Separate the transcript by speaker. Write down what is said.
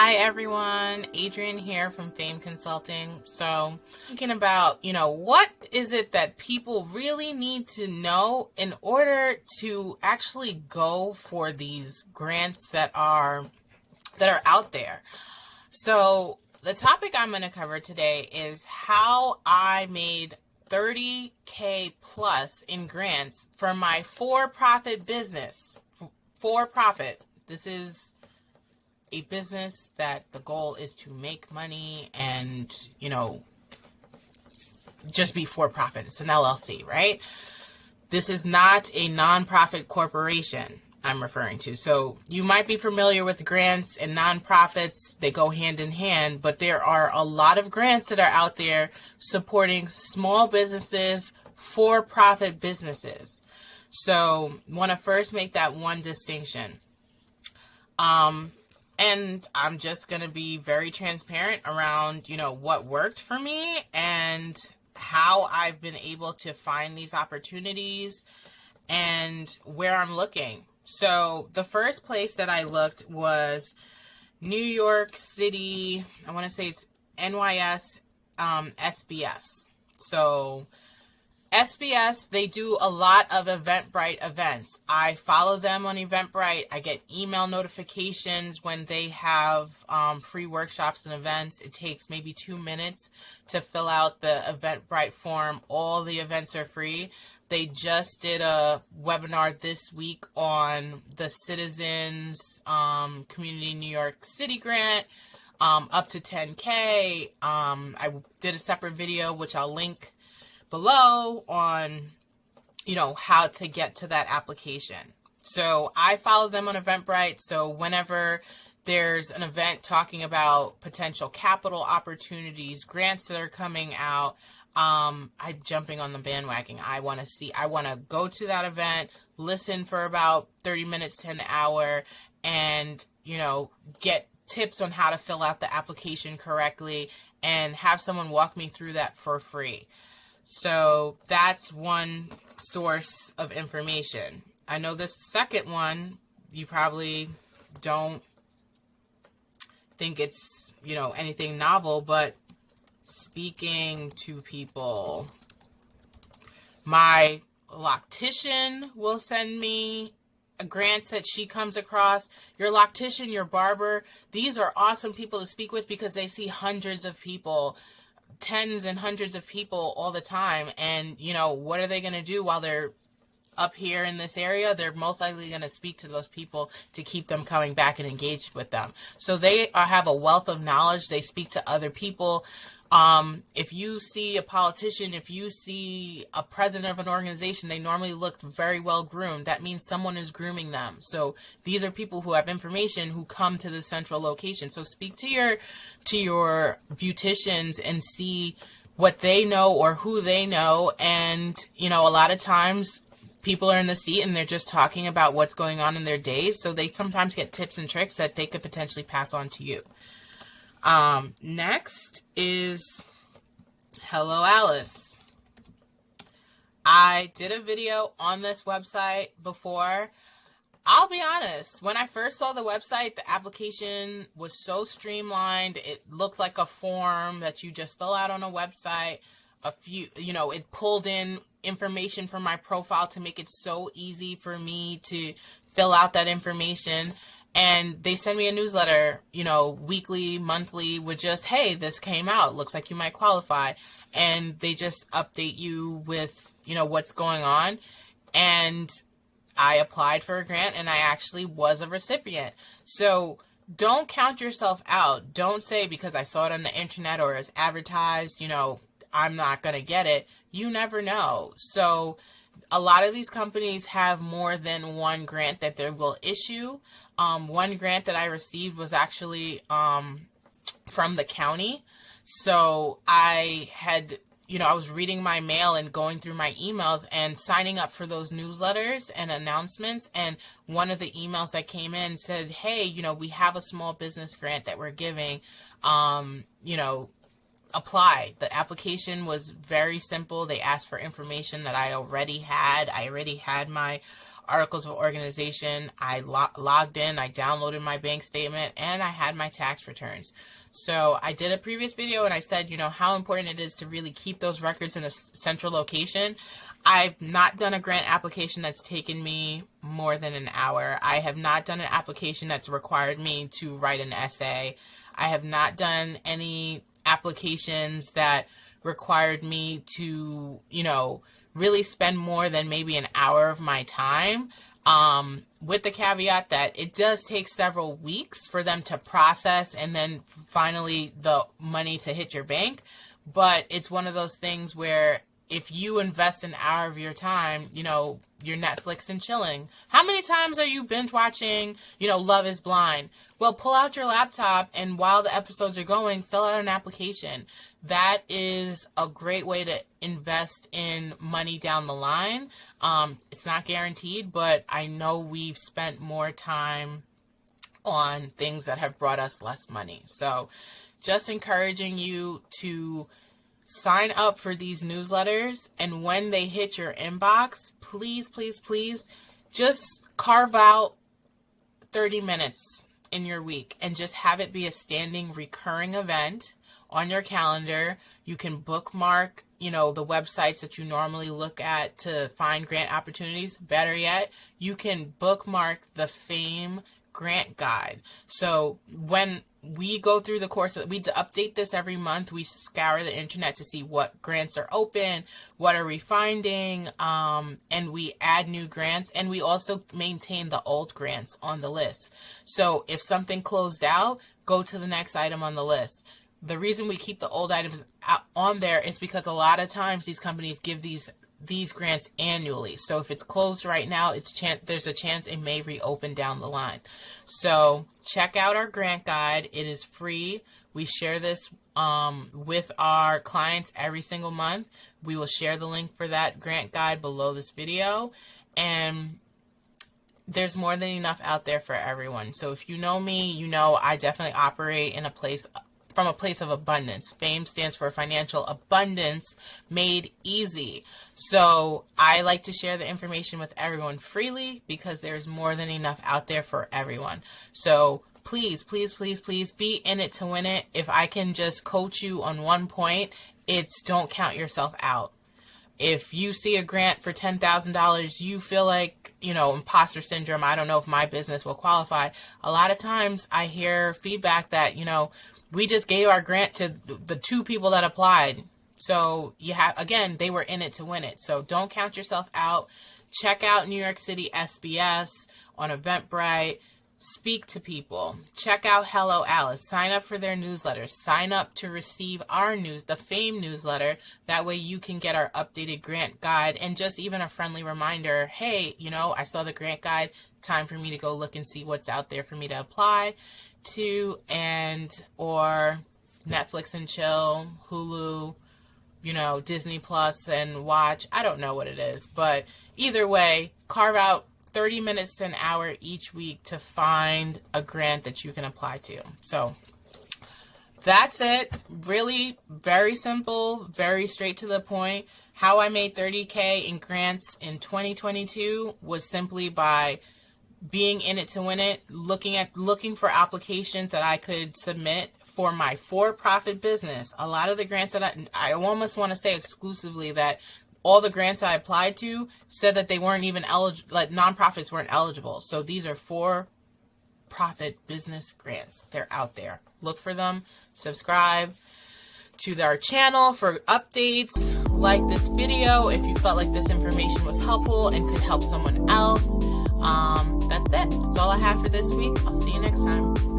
Speaker 1: Hi everyone, Adrienne here from Fame Consulting. So, thinking about, what is it that people really need to know in order to actually go for these grants that are out there. So, the topic I'm going to cover today is how I made $30K plus in grants for my for-profit business. For-profit. This is a business that the goal is to make money and, just be for profit. It's an LLC, right? This is not a nonprofit corporation I'm referring to. So you might be familiar with grants and nonprofits. They go hand in hand, but there are a lot of grants that are out there supporting small businesses, for-profit businesses. So want to first make that one distinction. And I'm just going to be very transparent around, what worked for me and how I've been able to find these opportunities and where I'm looking. So the first place that I looked was New York City, I want to say it's NYS SBS. So SBS, they do a lot of Eventbrite events. I follow them on Eventbrite. I get email notifications when they have free workshops and events. It takes maybe 2 minutes to fill out the Eventbrite form. All the events are free. They just did a webinar this week on the Citizens Community New York City grant, up to 10K. I did a separate video, which I'll link below on, how to get to that application. So I follow them on Eventbrite. So whenever there's an event talking about potential capital opportunities, grants that are coming out, I'm jumping on the bandwagon. I want to go to that event, listen for about 30 minutes to an hour, and, get tips on how to fill out the application correctly and have someone walk me through that for free. So that's one source of information. I know this second one, you probably don't think it's, anything novel, but speaking to people. My loctician will send me grants that she comes across. Your loctician, your barber, these are awesome people to speak with because they see hundreds of people, tens and hundreds of people all the time. And, what are they going to do while they're up here in this area? They're most likely going to speak to those people to keep them coming back and engaged with them. So they have a wealth of knowledge. They speak to other people. If you see a politician, if you see a president of an organization, they normally look very well groomed. That means someone is grooming them. So these are people who have information who come to the central location. So speak to your beauticians and see what they know or who they know. And, a lot of times people are in the seat and they're just talking about what's going on in their days. So they sometimes get tips and tricks that they could potentially pass on to you. Next is Hello Alice. I did a video on this website before. I'll be honest, when I first saw the website, the application was so streamlined. It looked like a form that you just fill out on a website. It pulled in information from my profile to make it so easy for me to fill out that information. And they send me a newsletter, weekly, monthly, with just, hey, this came out. Looks like you might qualify. And they just update you with, what's going on. And I applied for a grant and I actually was a recipient. So don't count yourself out. Don't say because I saw it on the internet or it's advertised, I'm not going to get it. You never know. So a lot of these companies have more than one grant that they will issue. One grant that I received was actually from the county. So I had, I was reading my mail and going through my emails and signing up for those newsletters and announcements. And one of the emails that came in said, hey, we have a small business grant that we're giving, apply. The application was very simple. They asked for information that I already had. I already had my articles of organization. I logged in, I downloaded my bank statement, and I had my tax returns. So I did a previous video and I said, you know, how important it is to really keep those records in a central location. I've not done a grant application that's taken me more than an hour. I have not done an application that's required me to write an essay. I have not done any applications that required me to, you know, really spend more than maybe an hour of my time, with the caveat that it does take several weeks for them to process and then finally the money to hit your bank. But it's one of those things where if you invest an hour of your time, you know, you're Netflix and chilling. How many times are you binge watching, you know, Love is Blind? Well, pull out your laptop and while the episodes are going, fill out an application. That is a great way to invest in money down the line. It's not guaranteed, but I know we've spent more time on things that have brought us less money. So just encouraging you to sign up for these newsletters, and when they hit your inbox, please, please, please just carve out 30 minutes in your week and just have it be a standing recurring event on your calendar. You can bookmark, you know, the websites that you normally look at to find grant opportunities. Better yet, you can bookmark the FAME grant guide. So when we go through the course, we update this every month. We scour the internet to see what grants are open, what are we finding, and we add new grants, and we also maintain the old grants on the list. So if something closed out, go to the next item on the list. The reason we keep the old items on there is because a lot of times these companies give these grants annually. So if it's closed right now, there's a chance it may reopen down the line. So check out our grant guide. It is free. We share this with our clients every single month. We will share the link for that grant guide below this video. And there's more than enough out there for everyone. So if you know me, you know I definitely operate in from a place of abundance. FAME stands for Financial Abundance Made Easy. So I like to share the information with everyone freely because there's more than enough out there for everyone. So please, please, please, please be in it to win it. If I can just coach you on one point, it's don't count yourself out. If you see a grant for $10,000, you feel like, you know, imposter syndrome, I don't know if my business will qualify. A lot of times I hear feedback that, you know, we just gave our grant to the 2 people that applied. So again, they were in it to win it. So don't count yourself out. Check out New York City SBS on Eventbrite. Speak to people. Check out Hello Alice. Sign up for their newsletters. Sign up to receive our the FAME newsletter. That way you can get our updated grant guide and just even a friendly reminder, hey, you know, I saw the grant guide. Time for me to go look and see what's out there for me to apply to, or Netflix and chill, Hulu, you know, Disney Plus and watch. I don't know what it is, but either way, carve out 30 minutes to an hour each week to find a grant that you can apply to. So that's it. Really very simple, very straight to the point. How I made $30K in grants in 2022 was simply by being in it to win it, looking for applications that I could submit for my for-profit business. A lot of the grants that I almost want to say exclusively that all the grants I applied to said that they weren't even eligible, like nonprofits weren't eligible. So these are for-profit business grants. They're out there. Look for them. Subscribe to our channel for updates. Like this video if you felt like this information was helpful and could help someone else. That's it. That's all I have for this week. I'll see you next time.